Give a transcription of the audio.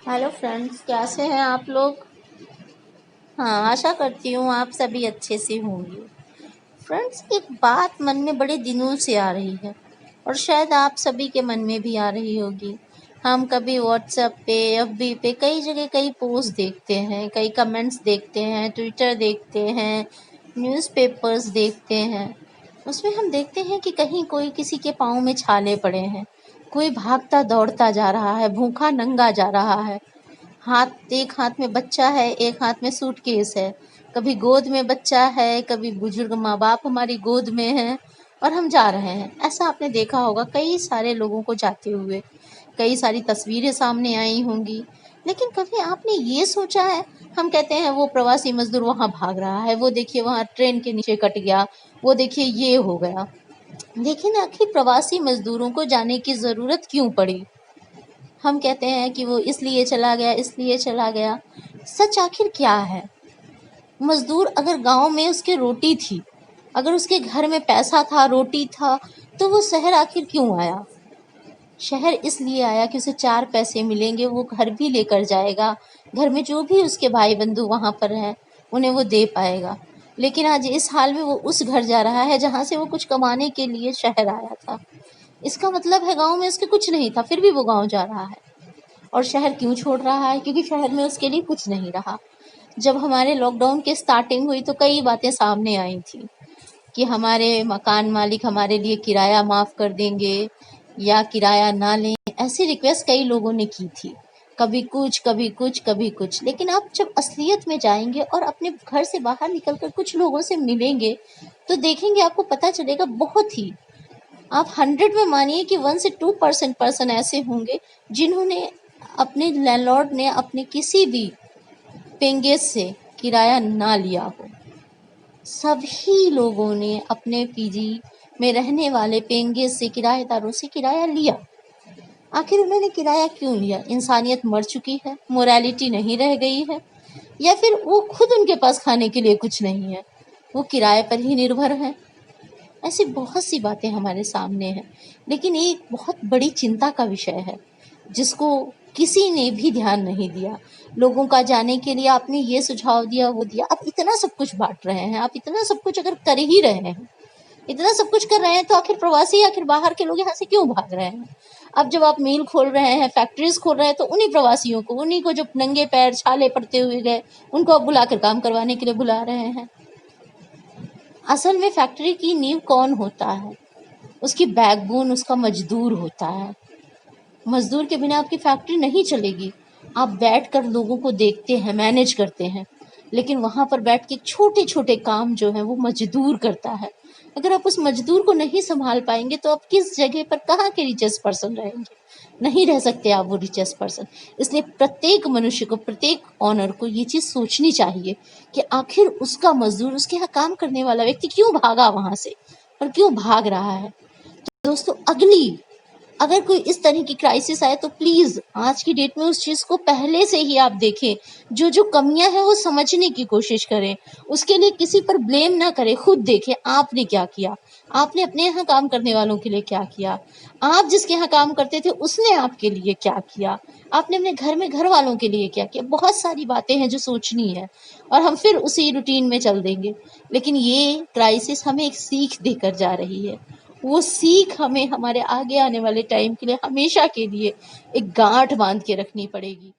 Hello friends, कैसे हैं आप लोग। हाँ, आशा करती हूँ आप सभी अच्छे से होंगे। फ्रेंड्स, एक बात मन में बड़े दिनों से आ रही है और शायद आप सभी के मन में भी आ रही होगी। हम कभी व्हाट्सएप पे, एफबी पे, कई जगह कई पोस्ट देखते हैं, कई कमेंट्स देखते हैं, ट्विटर देखते हैं, न्यूज़पेपर्स देखते हैं। उसमें हम देखते हैं कि कहीं कोई किसी के पाँव में छाले पड़े हैं, कोई भागता दौड़ता जा रहा है, भूखा नंगा जा रहा है। एक हाथ में बच्चा है, एक हाथ में सूटकेस है। कभी गोद में बच्चा है, कभी बुजुर्ग माँ बाप हमारी गोद में हैं और हम जा रहे हैं। ऐसा आपने देखा होगा कई सारे लोगों को जाते हुए, कई सारी तस्वीरें सामने आई होंगी। लेकिन कभी आपने ये सोचा है, हम कहते हैं वो प्रवासी मजदूर वहाँ भाग रहा है, वो देखिए वहाँ ट्रेन के नीचे कट गया, वो देखिए ये हो गया। लेकिन आखिर प्रवासी मजदूरों को जाने की ज़रूरत क्यों पड़ी? हम कहते हैं कि वो इसलिए चला गया, इसलिए चला गया। सच आखिर क्या है? मजदूर अगर गांव में उसकी रोटी थी, अगर उसके घर में पैसा था, रोटी था, तो वो शहर आखिर क्यों आया? शहर इसलिए आया कि उसे 4 पैसे मिलेंगे, वो घर भी लेकर जाएगा, घर में जो भी उसके भाई बंधु वहाँ पर हैं उन्हें वो दे पाएगा। लेकिन आज इस हाल में वो उस घर जा रहा है जहाँ से वो कुछ कमाने के लिए शहर आया था। इसका मतलब है गांव में उसके कुछ नहीं था, फिर भी वो गांव जा रहा है। और शहर क्यों छोड़ रहा है? क्योंकि शहर में उसके लिए कुछ नहीं रहा। जब हमारे लॉकडाउन की स्टार्टिंग हुई तो कई बातें सामने आई थी कि हमारे मकान मालिक हमारे लिए किराया माफ़ कर देंगे या किराया ना लें। ऐसी रिक्वेस्ट कई लोगों ने की थी, कभी कुछ कभी कुछ कभी कुछ। लेकिन आप जब असलियत में जाएंगे और अपने घर से बाहर निकलकर कुछ लोगों से मिलेंगे तो देखेंगे, आपको पता चलेगा बहुत ही, आप 100 में मानिए कि 1 से 2% पर्सन ऐसे होंगे जिन्होंने, अपने लैंडलॉर्ड ने अपने किसी भी पेंगेज से किराया ना लिया हो। सभी लोगों ने अपने पीजी में रहने वाले पेंगेज से, किराएदारों से किराया लिया। आखिर उन्होंने किराया क्यों लिया? इंसानियत मर चुकी है, मोरालिटी नहीं रह गई है, या फिर वो खुद उनके पास खाने के लिए कुछ नहीं है, वो किराए पर ही निर्भर है। ऐसी बहुत सी बातें हमारे सामने हैं। लेकिन एक बहुत बड़ी चिंता का विषय है जिसको किसी ने भी ध्यान नहीं दिया। लोगों का जाने के लिए आपने ये सुझाव दिया, वो दिया। आप इतना सब कुछ बांट रहे हैं, आप इतना सब कुछ अगर कर ही रहे हैं, इतना सब कुछ कर रहे हैं, तो आखिर प्रवासी, आखिर बाहर के लोग यहाँ से क्यों भाग रहे हैं? अब जब आप मिल खोल रहे हैं, फैक्ट्रीज खोल रहे हैं, तो उन्हीं प्रवासियों को, उन्हीं को जो नंगे पैर छाले पड़ते हुए गए, उनको आप बुलाकर काम करवाने के लिए बुला रहे हैं। असल में फैक्ट्री की नींव कौन होता है? उसकी बैकबोन उसका मजदूर होता है। मजदूर के बिना आपकी फैक्ट्री नहीं चलेगी। आप बैठकर लोगों को देखते हैं, मैनेज करते हैं, लेकिन वहां पर बैठ के छोटे छोटे काम जो है वो मजदूर करता है। अगर आप उस मजदूर को नहीं संभाल पाएंगे तो आप किस जगह पर, कहाँ के रिचेस्ट पर्सन रहेंगे? नहीं रह सकते आप वो रिचेस्ट पर्सन। इसलिए प्रत्येक मनुष्य को, प्रत्येक ऑनर को ये चीज सोचनी चाहिए कि आखिर उसका मजदूर, उसके यहाँ काम करने वाला व्यक्ति क्यों भागा वहां से और क्यों भाग रहा है। तो दोस्तों, अगर कोई इस तरह की क्राइसिस आए तो प्लीज आज की डेट में उस चीज को पहले से ही आप देखें, जो जो कमियां हैं वो समझने की कोशिश करें। उसके लिए किसी पर ब्लेम ना करें, खुद देखें आपने क्या किया, आपने अपने यहाँ काम करने वालों के लिए क्या किया, आप जिसके यहाँ काम करते थे उसने आपके लिए क्या किया, आपने अपने घर में घर वालों के लिए क्या किया। बहुत सारी बातें हैं जो सोचनी है और हम फिर उसी रूटीन में चल देंगे। लेकिन ये क्राइसिस हमें एक सीख देकर जा रही है। वो सीख हमें हमारे आगे आने वाले टाइम के लिए, हमेशा के लिए एक गांठ बांध के रखनी पड़ेगी।